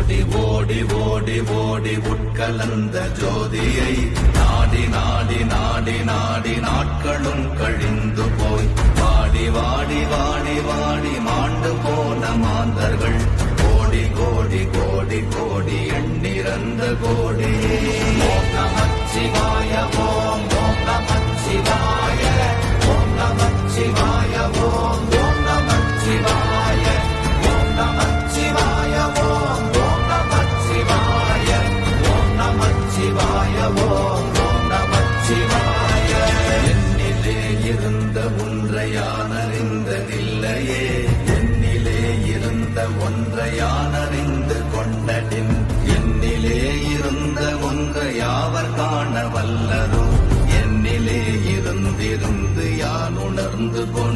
ஓடி ஓடி ஓடி ஓடி உட்கலந்த ஜோதியை நாடி நாடி நாடி நாடி நாட்களும் கழிந்து போய் வாடி வாடி வாடி வாடி மாண்டு போன மாந்தர்கள் கோடி கோடி கோடி கோடி எண்ணிறந்த கோடி. ஓம் நமச்சிவாய ஓம் ஓம் நமச்சிவாய ஓம் நமச்சிவாய ஓம் ஓம் நமச்சிவாய ஓம் நமச்சிவாய ஓம் ஓம் நமச்சிவாய ஓம் நமச்சிவாய ஓம் ஓம் நமச்சிவாய. என்னிலே இருந்த ஒன்றை யான் அறிந்ததில்லையே, என்னிலே இருந்த ஒன்றை யான் அறிந்து கொண்டடின், என்னிலே இருந்த ஒன்றை யாவர் காண வல்லதோ, என்னிலே இருந்திருந்து யான் உணர்ந்து கொண்ட